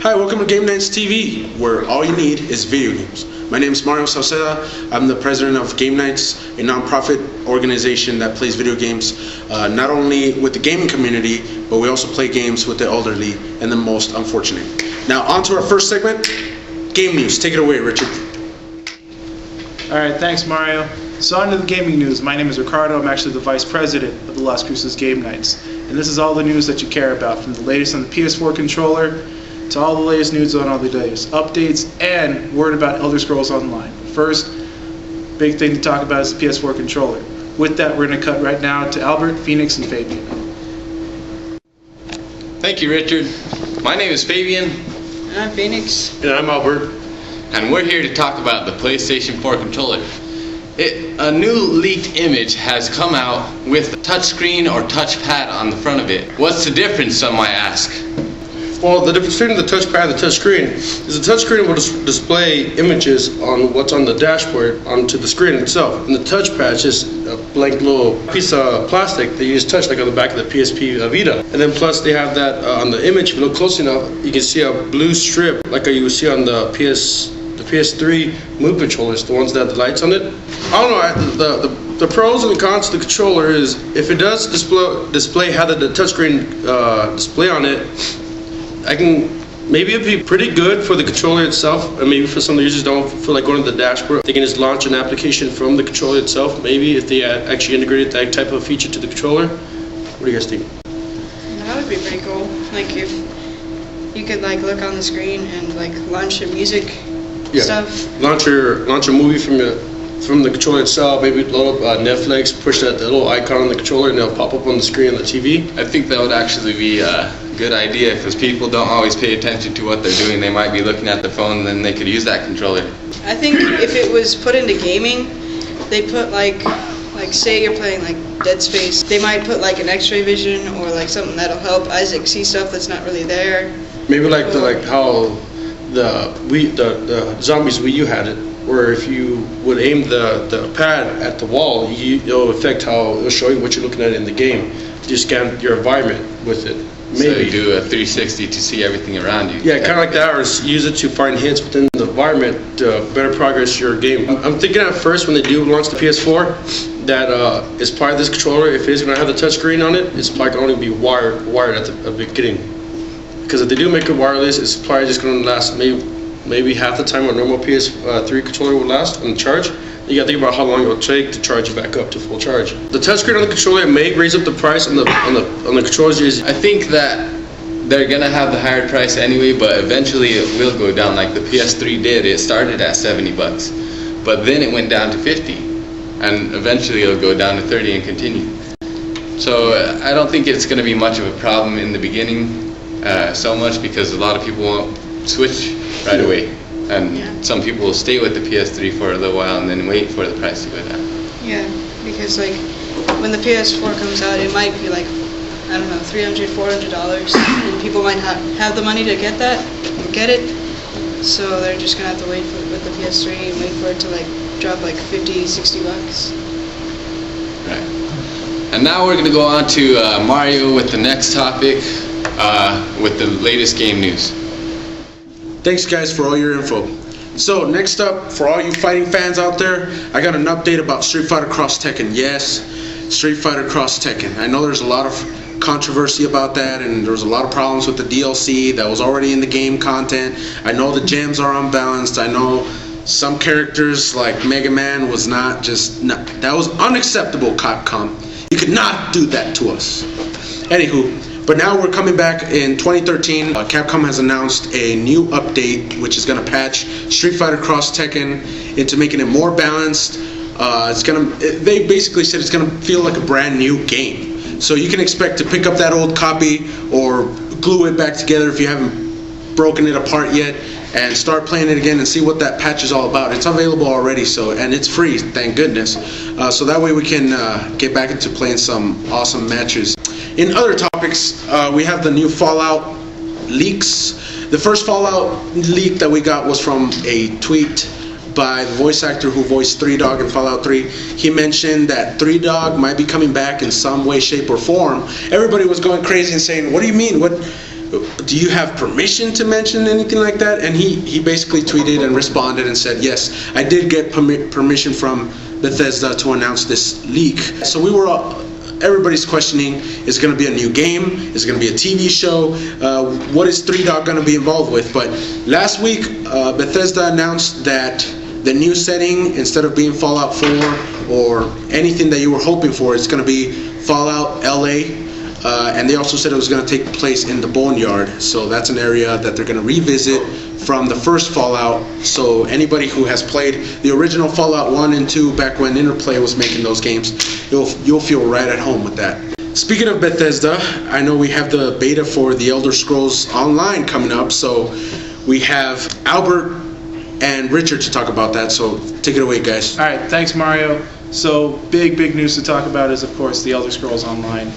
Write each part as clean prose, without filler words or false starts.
Hi, welcome to Game Nights TV, where all you need is video games. My name is Mario Salceda. I'm the president of Game Nights, a non-profit organization that plays video games not only with the gaming community, but we also play games with the elderly and the most unfortunate. Now, on to our first segment, game news. Take it away, Richard. Alright, thanks Mario. So on to the gaming news. My name is Ricardo. I'm actually the vice president of the Las Cruces Game Nights. And this is all the news that you care about, from the latest on the PS4 controller to all the latest news on all the latest updates and word about Elder Scrolls Online. First, big thing to talk about is the PS4 controller. With that, we're going to cut right now to Albert, Phoenix, and Fabian. Thank you, Richard. My name is Fabian. I'm Phoenix. And I'm Albert. And we're here to talk about the PlayStation 4 controller. A new leaked image has come out with touchscreen or touchpad on the front of it. What's the difference, some might ask? Well, the difference between the touchpad and the touchscreen is the touchscreen will display images on what's on the dashboard onto the screen itself. And the touchpad is just a blank little piece of plastic that you just touch, like on the back of the PSP Vita. And then plus they have that on the image, if you look close enough, you can see a blue strip like you would see on the PS3 Move controllers, the ones that have the lights on it. I don't know, the pros and the cons of the controller is if it does display have the touchscreen display on it, maybe it'd be pretty good for the controller itself, and maybe for some users don't feel like going to the dashboard, they can just launch an application from the controller itself, maybe if they actually integrated that type of feature to the controller. What do you guys think? That would be pretty cool. Like if you could like look on the screen and like launch your music stuff. Launch a movie from the controller itself, maybe load up Netflix, push that little icon on the controller and it'll pop up on the screen on the TV. I think that would actually be a good idea, because people don't always pay attention to what they're doing. They might be looking at the phone, and then they could use that controller. I think if it was put into gaming, they put like say you're playing like Dead Space, they might put like an X-ray vision or like something that'll help Isaac see stuff that's not really there. Maybe like how the Zombies Wii U had it, where if you would aim the pad at the wall, it'll affect how it'll show you what you're looking at in the game. You scan your environment with it. Maybe so you do a 360 to see everything around you. Yeah, kind of like that, or use it to find hints within the environment to better progress your game. I'm thinking at first when they do launch the PS4 that as part of this controller, if it is going to have the touchscreen on it, it's probably going to only be wired at the beginning. Because if they do make it wireless, it's probably just going to last maybe half the time a normal PS3 controller would last on the charge. You got to think about how long it will take to charge it back up to full charge. The touchscreen on the controller may raise up the price on the controllers. I think that they're gonna have the higher price anyway, but eventually it will go down. Like the PS3 did. It started at $70, but then it went down to $50, and eventually it'll go down to $30 and continue. So I don't think it's gonna be much of a problem in the beginning, so much, because a lot of people won't switch right away. And some people will stay with the PS3 for a little while and then wait for the price to go down. Yeah, because like when the PS4 comes out, it might be like, I don't know, $300, $400, and people might have the money to get it. So they're just gonna have to wait with the PS3 and wait for it to like drop like $50, $60. Right. And now we're gonna go on to Mario with the next topic, with the latest game news. Thanks guys for all your info. So next up, for all you fighting fans out there, I got an update about Street Fighter Cross Tekken. Yes, Street Fighter Cross Tekken. I know there's a lot of controversy about that, and there was a lot of problems with the DLC that was already in the game content. I know the gems are unbalanced. I know some characters like Mega Man was that was unacceptable, Capcom. You could not do that to us. Anywho, but now we're coming back in 2013. Capcom has announced a new update which is going to patch Street Fighter Cross Tekken into making it more balanced. They basically said it's going to feel like a brand new game. So you can expect to pick up that old copy or glue it back together if you haven't broken it apart yet, and start playing it again and see what that patch is all about. It's available already, and it's free, thank goodness. So that way we can get back into playing some awesome matches. In other topics, we have the new Fallout leaks. The first Fallout leak that we got was from a tweet by the voice actor who voiced 3Dog in Fallout 3. He mentioned that 3Dog might be coming back in some way, shape, or form. Everybody was going crazy and saying, what do you mean? do you have permission to mention anything like that? And he basically tweeted and responded and said, yes, I did get permission from Bethesda to announce this leak. So we were all, everybody's questioning, is it going to be a new game? Is it going to be a TV show? What is 3 Dog going to be involved with? But last week, Bethesda announced that the new setting, instead of being Fallout 4 or anything that you were hoping for, it's going to be Fallout LA. And they also said it was going to take place in the Boneyard. So that's an area that they're going to revisit from the first Fallout. So anybody who has played the original Fallout 1 and 2 back when Interplay was making those games, you'll feel right at home with that. Speaking of Bethesda, I know we have the beta for the Elder Scrolls Online coming up. So we have Albert and Richard to talk about that. So take it away, guys. All right, thanks, Mario. So big news to talk about is, of course, the Elder Scrolls Online.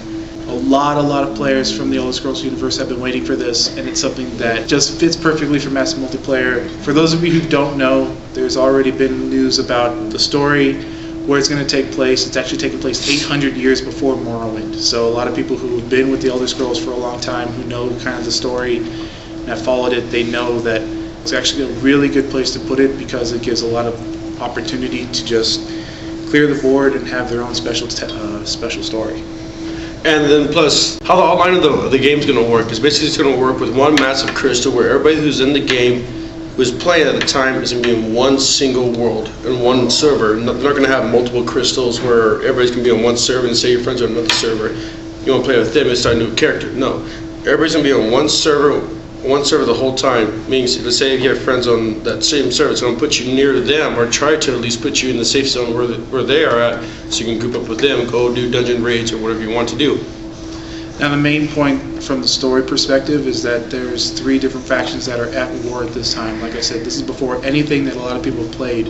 A lot of players from the Elder Scrolls universe have been waiting for this, and it's something that just fits perfectly for massive multiplayer. For those of you who don't know, there's already been news about the story, where it's going to take place. It's actually taking place 800 years before Morrowind. So a lot of people who have been with the Elder Scrolls for a long time, who know kind of the story and have followed it, they know that it's actually a really good place to put it, because it gives a lot of opportunity to just clear the board and have their own special story. And then plus, how the outline of the game is going to work is basically it's going to work with one massive crystal where everybody who's in the game, who's playing at the time, is going to be in one single world and one server. They're not going to have multiple crystals where everybody's going to be on one server and say your friends are on another server. You want to play with them and start a new character. No, everybody's going to be on one server the whole time. Means, let's say if you have friends on that same server, it's going to put you near them, or try to at least put you in the safe zone where they are at, so you can group up with them, go do dungeon raids or whatever you want to do. Now the main point from the story perspective is that there's 3 different factions that are at war at this time. Like I said, this is before anything that a lot of people have played,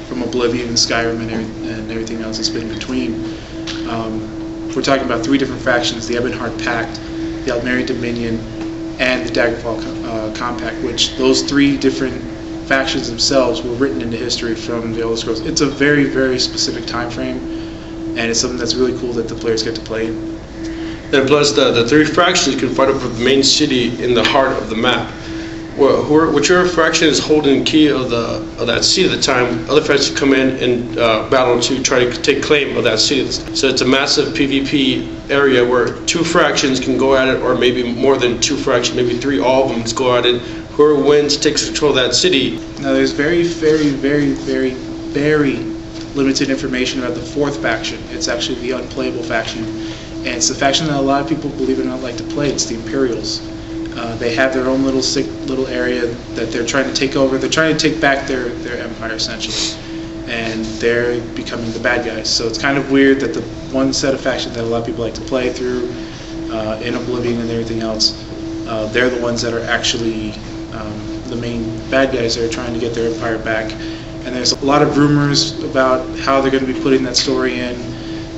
from Oblivion and Skyrim and everything else that's been in between. We're talking about 3 different factions: the Ebonheart Pact, the Almeri Dominion, and the Daggerfall Compact, which those 3 different factions themselves were written into history from the Elder Scrolls. It's a very specific time frame, and it's something that's really cool that the players get to play. And plus, the 3 factions can fight over the main city in the heart of the map. Whichever faction is holding the key of that city at the time, other factions come in and battle to try to take claim of that city. So it's a massive PvP area where 2 factions can go at it, or maybe more than 2 factions, maybe 3, all of them go at it. Whoever wins takes control of that city. Now there's very limited information about the 4th faction. It's actually the unplayable faction, and it's the faction that a lot of people, believe it or not, like to play. It's the Imperials. They have their own little area that they're trying to take over. They're trying to take back their empire, essentially, and they're becoming the bad guys. So it's kind of weird that the one set of factions that a lot of people like to play through in Oblivion and everything else, they're the ones that are actually the main bad guys that are trying to get their empire back. And there's a lot of rumors about how they're going to be putting that story in,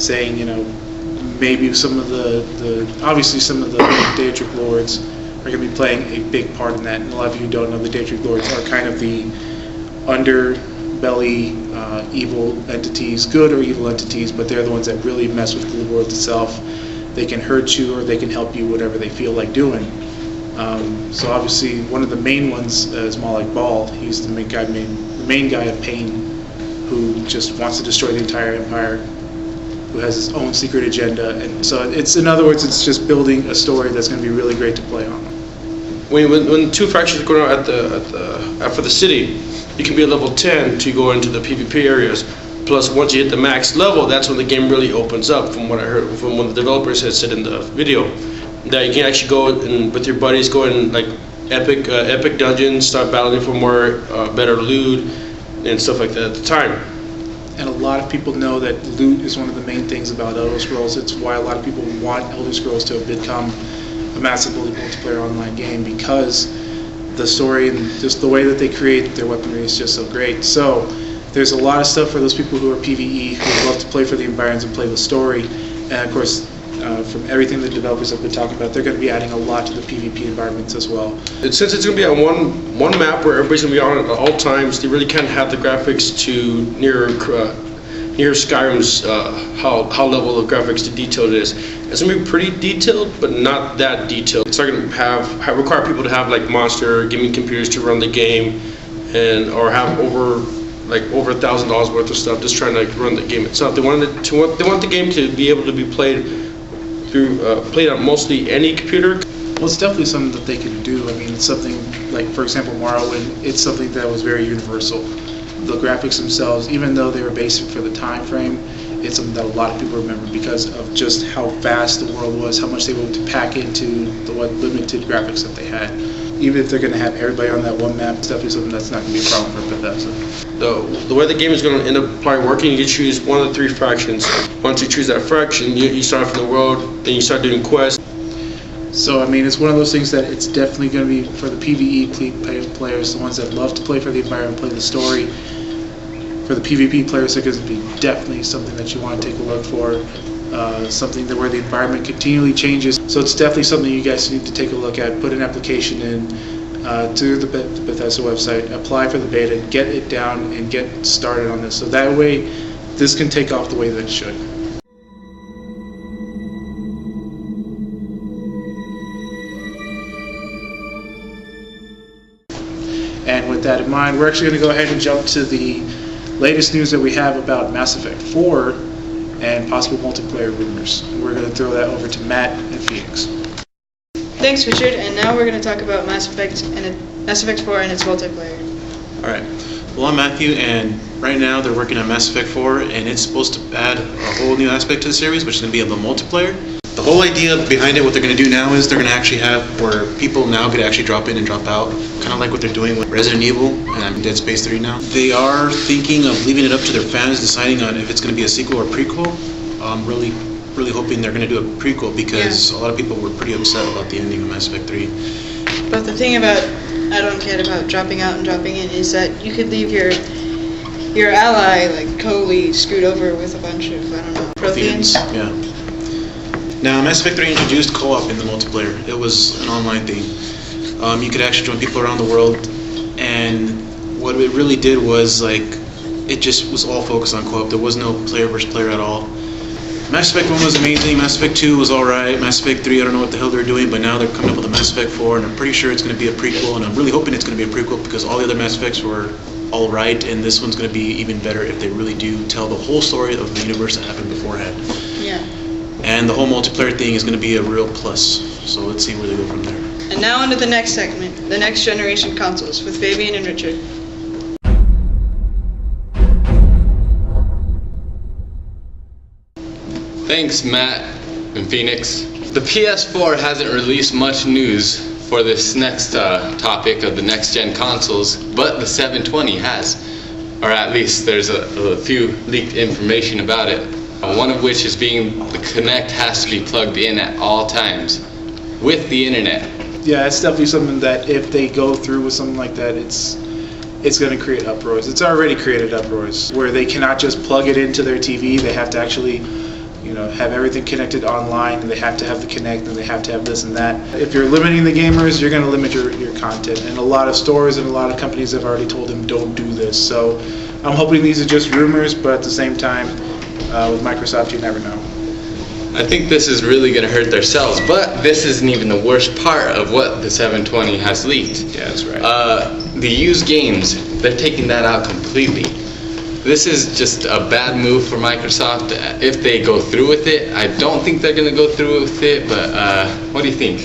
saying, you know, maybe some of obviously some of the Daedric Lords are going to be playing a big part in that. And a lot of you who don't know, the Daedric Lords are kind of the underbelly evil entities, good or evil entities, but they're the ones that really mess with the world itself. They can hurt you or they can help you, whatever they feel like doing. So obviously one of the main ones is Malik Bal. He's the main guy of Pain, who just wants to destroy the entire empire, who has his own secret agenda. And so it's, in other words, it's just building a story that's going to be really great to play on. When 2 factions are going out for the city, you can be at level 10 to go into the PvP areas. Plus, once you hit the max level, that's when the game really opens up, from what I heard from one of the developers had said in the video. That you can actually go and with your buddies, go in like epic dungeons, start battling for more better loot and stuff like that at the time. And a lot of people know that loot is one of the main things about Elder Scrolls. It's why a lot of people want Elder Scrolls to become a massively multiplayer online game, because the story and just the way that they create their weaponry is just so great. So there's a lot of stuff for those people who are PvE, who love to play for the environments and play the story. And of course, from everything the developers have been talking about, they're going to be adding a lot to the PvP environments as well. Since it's going to be on one map where everybody's going to be on it at all times, they really can't have the graphics to here's Skyrim's how level of graphics to detail it is. It's gonna be pretty detailed, but not that detailed. It's not gonna require people to have like monster gaming computers to run the game, or have over $1,000 worth of stuff just trying to run the game itself. They want the game to be able to be played on mostly any computer. Well, it's definitely something that they can do. I mean, it's something like, for example, Morrowind, it's something that was very universal. The graphics themselves, even though they were basic for the time frame, it's something that a lot of people remember because of just how fast the world was, how much they were able to pack into the limited graphics that they had. Even if they're going to have everybody on that one map, it's definitely something that's not going to be a problem for Bethesda. The way the game is going to end up probably working, you choose one of the 3 fractions. Once you choose that fraction, you start off in the world, then you start doing quests. So, I mean, it's one of those things that it's definitely going to be for the PvE players, the ones that love to play for the environment, play the story. For the PvP players, it's going to be definitely something that you want to take a look for. Something where the environment continually changes. So it's definitely something you guys need to take a look at. Put an application in to the Bethesda website, apply for the beta, get it down, and get started on this. So that way, this can take off the way that it should. And with that in mind, we're actually going to go ahead and jump to the latest news that we have about Mass Effect 4 and possible multiplayer rumors. We're going to throw that over to Matt and Phoenix. Thanks, Richard. And now we're going to talk about Mass Effect 4 and its multiplayer. Alright, well, I'm Matthew, and right now they're working on Mass Effect 4, and it's supposed to add a whole new aspect to the series, which is going to be the multiplayer. The whole idea behind it, what they're going to do now is they're going to actually have where people now could actually drop in and drop out, kind of like what they're doing with Resident Evil and Dead Space 3 now. They are thinking of leaving it up to their fans, deciding on if it's going to be a sequel or prequel. I'm really hoping they're going to do a prequel because a lot of people were pretty upset about the ending of Mass Effect 3. But the thing about, I don't care about dropping out and dropping in, is that you could leave your ally like totally screwed over with a bunch of, I don't know, Protheans. Yeah. Now, Mass Effect 3 introduced co-op in the multiplayer. It was an online thing. You could actually join people around the world, and what it really did was, like, it just was all focused on co-op. There was no player versus player at all. Mass Effect 1 was amazing, Mass Effect 2 was alright, Mass Effect 3, I don't know what the hell they're doing, but now they're coming up with a Mass Effect 4, and I'm pretty sure it's going to be a prequel, and I'm really hoping it's going to be a prequel because all the other Mass Effects were alright, and this one's going to be even better if they really do tell the whole story of the universe that happened beforehand. Yeah. And the whole multiplayer thing is going to be a real plus, so let's see where they go from there. And now on to the next segment, the next generation consoles, with Fabian and Richard. Thanks, Matt and Phoenix. The PS4 hasn't released much news for this next topic of the next-gen consoles, but the 720 has. Or at least there's a few leaked information about it. One of which is being the Kinect has to be plugged in at all times with the internet. Yeah, it's definitely something that if they go through with something like that, it's going to create uproars. It's already created uproars where they cannot just plug it into their TV. They have to actually, have everything connected online, and they have to have the Kinect, and they have to have this and that. If you're limiting the gamers, you're going to limit your content. And a lot of stores and a lot of companies have already told them don't do this. So I'm hoping these are just rumors, but at the same time, with Microsoft, you never know. I think this is really going to hurt their sales, but this isn't even the worst part of what the 720 has leaked. Yeah, that's right. The used games, they're taking that out completely. This is just a bad move for Microsoft if they go through with it. I don't think they're going to go through with it, but what do you think?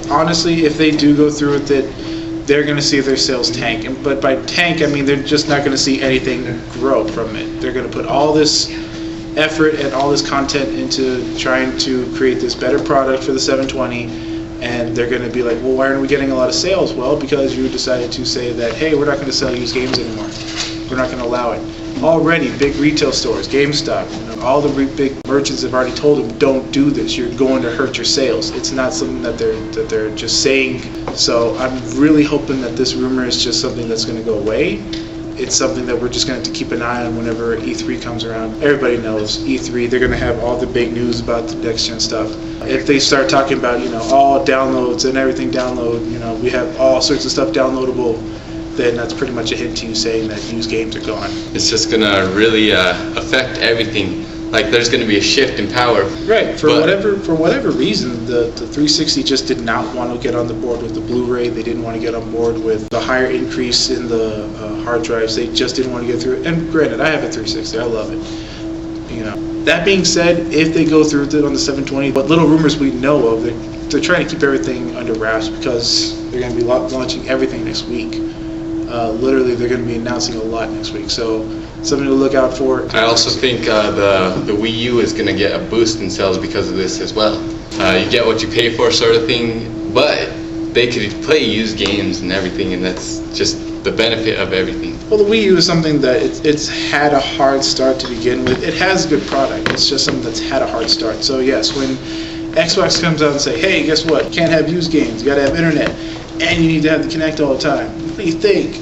Honestly, if they do go through with it, they're going to see their sales tank. But by tank, I mean they're just not going to see anything grow from it. They're going to put all this effort and all this content into trying to create this better product for the 720, and they're going to be like, well, why aren't we getting a lot of sales? Well, because you decided to say that, hey, we're not going to sell used games anymore. We're not going to allow it. Already, big retail stores, GameStop, all the big merchants have already told them, don't do this. You're going to hurt your sales. It's not something that they're just saying. So I'm really hoping that this rumor is just something that's going to go away. It's something that we're just going to have to keep an eye on whenever E3 comes around. Everybody knows E3, they're going to have all the big news about the next gen stuff. If they start talking about, all downloads and everything download, we have all sorts of stuff downloadable, then that's pretty much a hint to you saying that used games are gone. It's just gonna really affect everything. Like there's gonna be a shift in power. Right. For whatever reason, the 360 just did not want to get on the board with the Blu-ray. They didn't want to get on board with the higher increase in the hard drives. They just didn't want to get through it. And granted, I have a 360. I love it. You know. That being said, if they go through with it on the 720, what little rumors we know of, they're trying to keep everything under wraps because they're going to be launching everything next week. Literally, they're going to be announcing a lot next week. So something to look out for. I also think the Wii U is going to get a boost in sales because of this as well. You get what you pay for, sort of thing, but they could play used games and everything, and that's just the benefit of everything. Well, the Wii U is something that it's had a hard start to begin with. It has a good product. It's just something that's had a hard start. So yes, when Xbox comes out and say, hey, guess what? You can't have used games. You got to have internet, and you need to have the Kinect all the time. What do you think?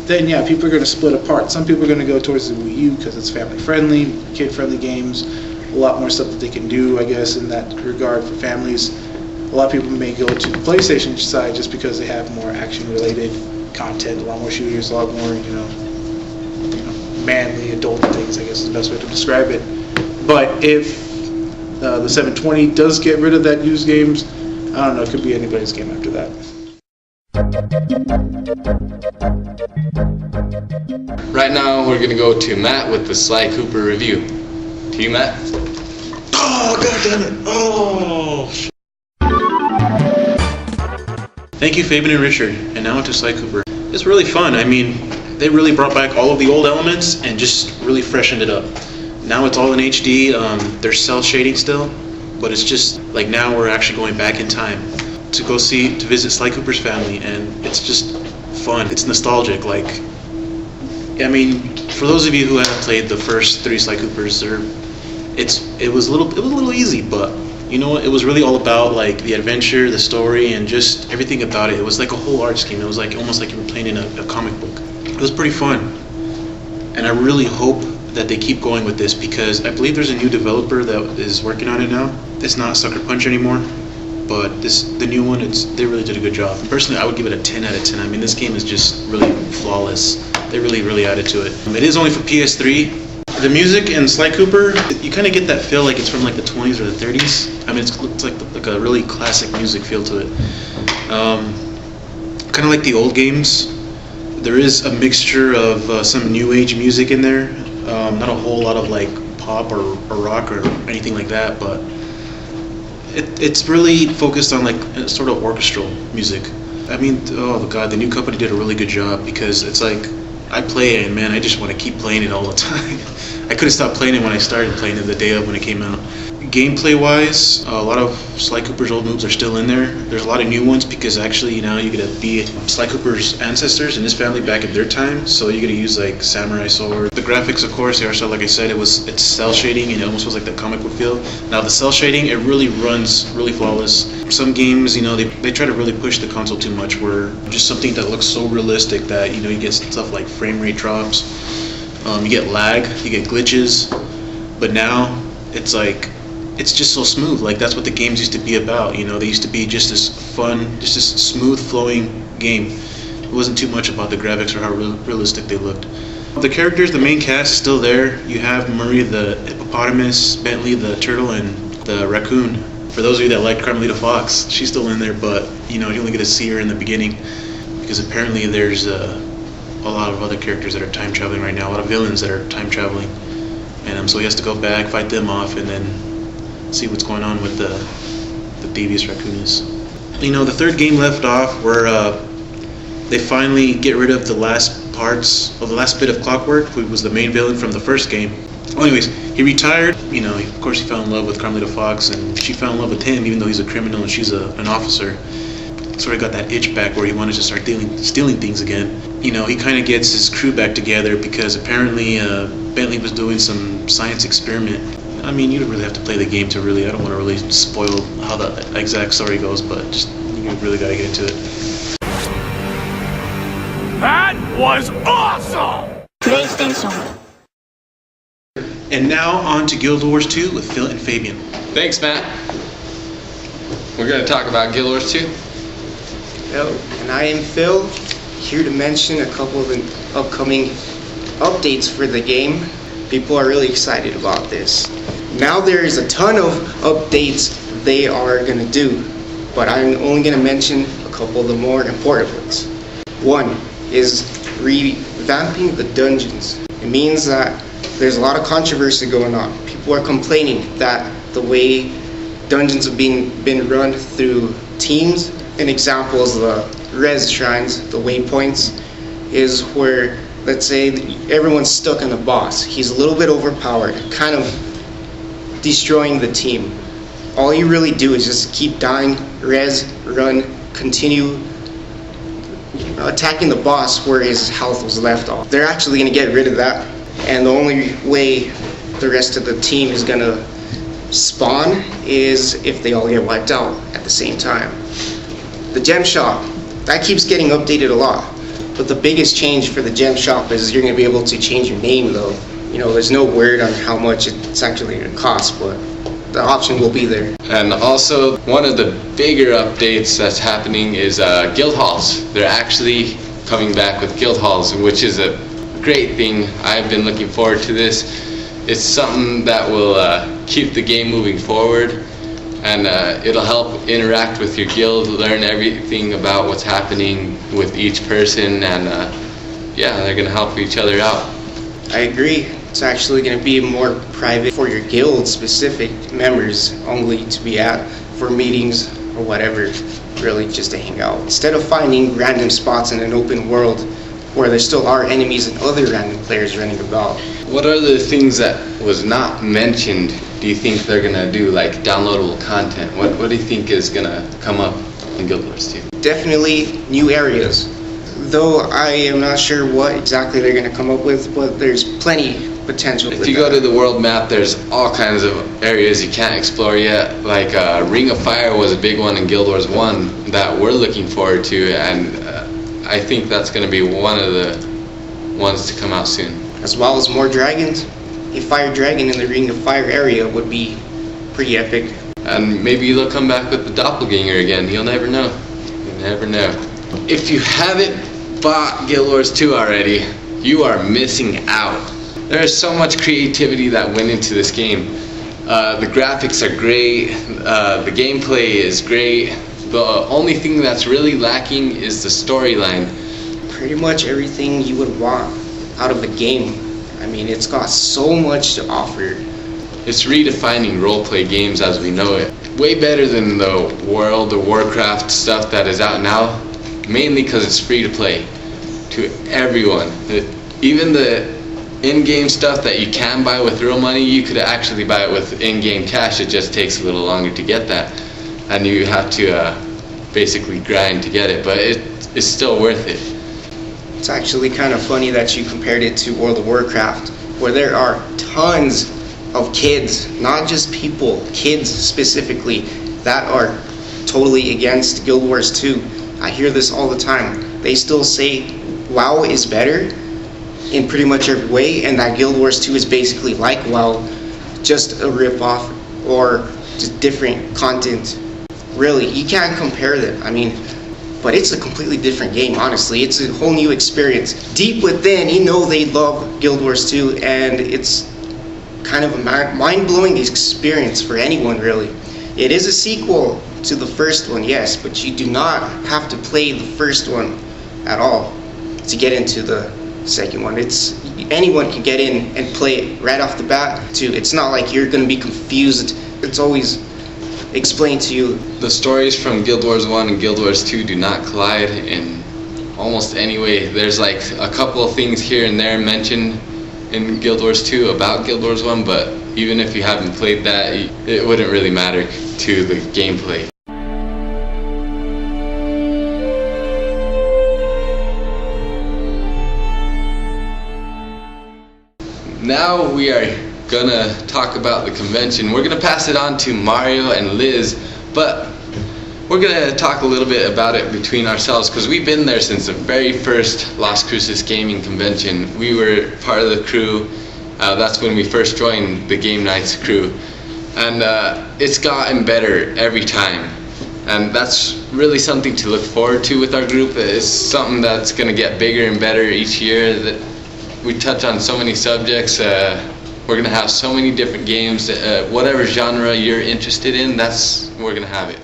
Then yeah, people are going to split apart. Some people are going to go towards the Wii U because it's family friendly, kid friendly games, a lot more stuff that they can do, I guess, in that regard for families. A lot of people may go to the PlayStation side just because they have more action related content, a lot more shooters, a lot more, manly adult things, I guess is the best way to describe it. But if the 720 does get rid of that used games, I don't know, it could be anybody's game after that. Right now, we're gonna go to Matt with the Sly Cooper review. To you, Matt. Oh, god damn it! Oh. Thank you, Fabian and Richard. And now to Sly Cooper. It's really fun. I mean, they really brought back all of the old elements and just really freshened it up. Now it's all in HD. There's cell shading still, but it's just like now we're actually going back in time to visit Sly Cooper's family, and it's just fun. It's nostalgic. Like, I mean, for those of you who haven't played the first 3 Sly Coopers, it was a little easy, but you know what? It was really all about like the adventure, the story, and just everything about it. It was like a whole art scheme. It was like almost like you were playing in a comic book. It was pretty fun, and I really hope that they keep going with this because I believe there's a new developer that is working on it now. It's not Sucker Punch anymore, but the new one, they really did a good job. Personally, I would give it a 10 out of 10. I mean, this game is just really flawless. They really added to it. It is only for PS3. The music in Sly Cooper, you kind of get that feel like it's from like the 20s or the 30s. I mean, it's like a really classic music feel to it. Kind of like the old games. There is a mixture of some new age music in there. Not a whole lot of like pop or rock or anything like that, but it's really focused on like sort of orchestral music. I mean, oh god, the new company did a really good job because it's like I play it and man, I just want to keep playing it all the time. I couldn't stop playing it when I started playing it the day of when it came out. Gameplay wise, a lot of Sly Cooper's old moves are still in there. There's a lot of new ones because actually now you get to be Sly Cooper's ancestors and his family back at their time, so you get to use like samurai sword. The graphics, of course, they are so, like I said, it's cell shading and it almost was like the comic book feel. Now the cell shading, it really runs really flawless. Some games, they try to really push the console too much, where just something that looks so realistic that you get stuff like frame rate drops, you get lag, you get glitches, but now it's like it's just so smooth. Like that's what the games used to be about. They used to be just this fun, just this smooth flowing game. It wasn't too much about the graphics or how realistic they looked. The characters, the main cast is still there. You have Murray the hippopotamus, Bentley the turtle, and the raccoon. For those of you that like Carmelita Fox, she's still in there, but you only get to see her in the beginning because apparently there's a lot of other characters that are time traveling right now, a lot of villains that are time traveling, and so he has to go back, fight them off, and then see what's going on with the devious raccoonus. The third game left off where they finally get rid of the last parts of the last bit of Clockwork, who was the main villain from the first game. Well, anyways, he retired. Of course he fell in love with Carmelita Fox, and she fell in love with him, even though he's a criminal and she's an officer. Sort of got that itch back where he wanted to start stealing things again. He kind of gets his crew back together because apparently Bentley was doing some science experiment. I mean, you don't really have to play the game to really, I don't want to really spoil how the exact story goes, but just, you really got to get into it. That was awesome! PlayStation. And now on to Guild Wars 2 with Phil and Fabian. Thanks, Matt. We're going to talk about Guild Wars 2. Hello, and I am Phil. here to mention a couple of the upcoming updates for the game. People are really excited about this. Now there is a ton of updates they are going to do, but I'm only going to mention a couple of the more important ones. One is revamping the dungeons. It means that there's a lot of controversy going on. People are complaining that the way dungeons have been run through teams. An example is the res shrines, the waypoints, is where, let's say, everyone's stuck on a boss. He's a little bit overpowered, kind of destroying the team. All you really do is just keep dying, res, run, continue attacking the boss where his health was left off. They're actually going to get rid of that, and the only way the rest of the team is going to spawn is if they all get wiped out at the same time. The gem shop, that keeps getting updated a lot, but the biggest change for the gem shop is you're going to be able to change your name though. You know, there's no word on how much it's actually going to cost, but the option will be there. And also, one of the bigger updates that's happening is guild halls. They're actually coming back with guild halls, which is a great thing. I've been looking forward to this. It's something that will keep the game moving forward, and it'll help interact with your guild, learn everything about what's happening with each person, and yeah, they're going to help each other out. I agree. It's actually going to be more private for your guild specific members only to be at for meetings or whatever, really just to hang out. Instead of finding random spots in an open world where there still are enemies and other random players running about. What are the things that was not mentioned do you think they're going to do, like downloadable content? What do you think is going to come up in Guild Wars 2? Definitely new areas. Though I am not sure what exactly they're going to come up with, but there's plenty potential. If you go to the world map, there's all kinds of areas you can't explore yet. Like Ring of Fire was a big one in Guild Wars 1 that we're looking forward to, and I think that's going to be one of the ones to come out soon. As well as more dragons. A fire dragon in the Ring of Fire area would be pretty epic. And maybe they'll come back with the doppelganger again. You'll never know. You'll never know. If you haven't bought Guild Wars 2 already, you are missing out. There is so much creativity that went into this game. The graphics are great. The gameplay is great. The only thing that's really lacking is the storyline. Pretty much everything you would want out of a game. I mean, it's got so much to offer. It's redefining roleplay games as we know it. Way better than the World of Warcraft stuff that is out now, mainly because it's free to play to everyone. Even the in-game stuff that you can buy with real money, you could actually buy it with in-game cash. It just takes a little longer to get that, and you have to basically grind to get it, but it's still worth it. It's actually kind of funny that you compared it to World of Warcraft, where there are tons of kids, not just people, kids specifically, that are totally against Guild Wars 2. I hear this all the time. They still say WoW is better in pretty much every way, and that Guild Wars 2 is basically like WoW, just a rip-off or just different content. Really, you can't compare them. I mean, but it's a completely different game, honestly. It's a whole new experience. Deep within, you know they love Guild Wars 2, and it's kind of a mind-blowing experience for anyone, really. It is a sequel to the first one, yes, but you do not have to play the first one at all to get into the second one. Anyone can get in and play it right off the bat, too. It's not like you're going to be confused. It's always explained to you. The stories from Guild Wars 1 and Guild Wars 2 do not collide in almost any way. There's like a couple of things here and there mentioned in Guild Wars 2 about Guild Wars 1, but even if you haven't played that, it wouldn't really matter to the gameplay. Now we are gonna talk about the convention. We're gonna pass it on to Mario and Liz, but we're gonna talk a little bit about it between ourselves because we've been there since the very first Las Cruces gaming convention. We were part of the crew. That's when we first joined the Game Nights crew, and it's gotten better every time. And that's really something to look forward to with our group. It's something that's going to get bigger and better each year. That we touch on so many subjects. We're going to have so many different games. Whatever genre you're interested in, we're going to have it.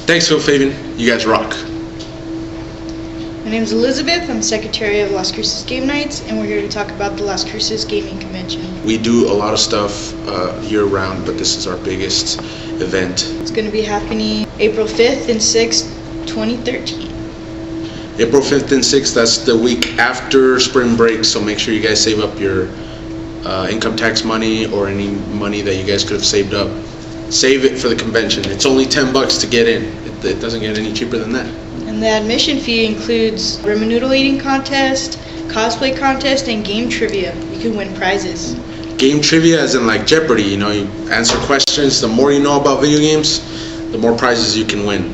Thanks, Phil Fabian. You guys rock. My name is Elizabeth. I'm secretary of Las Cruces Game Nights, and we're here to talk about the Las Cruces Gaming Convention. We do a lot of stuff year-round, but this is our biggest event. It's going to be happening April 5th and 6th, 2013. April 5th and 6th, that's the week after spring break, so make sure you guys save up your income tax money or any money that you guys could have saved up. Save it for the convention. It's only $10 to get in. It doesn't get any cheaper than that. And the admission fee includes ramen noodle eating contest, cosplay contest, and game trivia. You can win prizes. Game trivia as in like Jeopardy, you know, you answer questions. The more you know about video games, the more prizes you can win.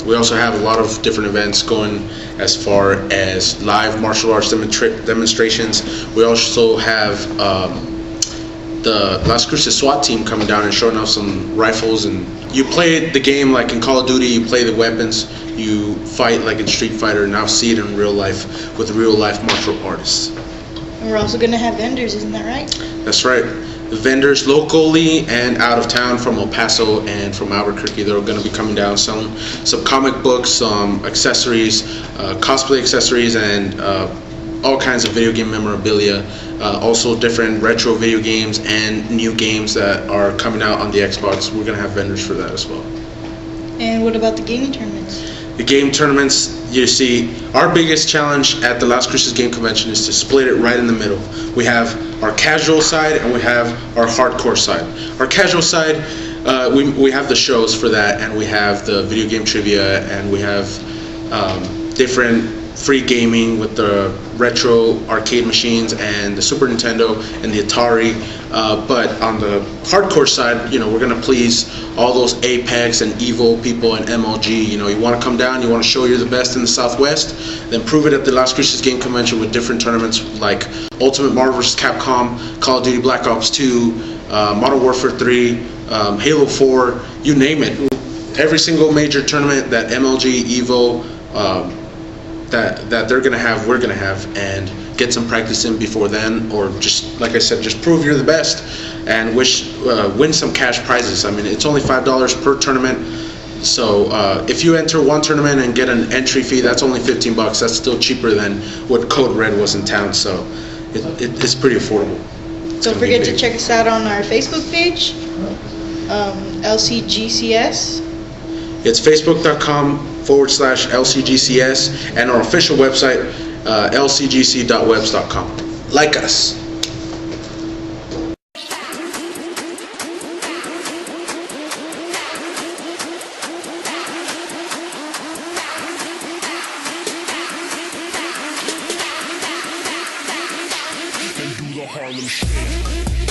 We also have a lot of different events going as far as live martial arts demonstrations. We also have the Las Cruces SWAT team coming down and showing off some rifles. And you play the game like in Call of Duty, you play the weapons, you fight like in Street Fighter, and now see it in real life with real life martial artists. And we're also going to have vendors, isn't that right? That's right. Vendors locally and out of town from El Paso and from Albuquerque, they're going to be coming down selling some comic books, some accessories, cosplay accessories, and all kinds of video game memorabilia. Also different retro video games and new games that are coming out on the Xbox. We're going to have vendors for that as well. And what about the gaming tournaments? The game tournaments, you see, our biggest challenge at the Las Cruces Game Convention is to split it right in the middle. We have our casual side and we have our hardcore side. Our casual side, we have the shows for that, and we have the video game trivia, and we have different free gaming with the retro arcade machines and the Super Nintendo and the Atari. But on the hardcore side, you know, we're gonna please all those Apex and Evo people and MLG. You know, you want to come down, you want to show you're the best in the Southwest, then prove it at the Las Cruces Game Convention with different tournaments like Ultimate Marvel vs. Capcom, Call of Duty Black Ops 2, Modern Warfare 3, Halo 4, you name it. Every single major tournament that MLG, Evo, that they're gonna have, we're gonna have, and get some practice in before then, or just like I said, just prove you're the best and win some cash prizes. I mean, it's only $5 per tournament, so if you enter one tournament and get an entry fee, that's only $15. That's still cheaper than what Code Red was in town, so it's pretty affordable. Don't forget to check us out on our Facebook page, LCGCS. It's facebook.com/LCGCS and our official website, lcgc.webs.com. Like us. And do the Harlem Shake.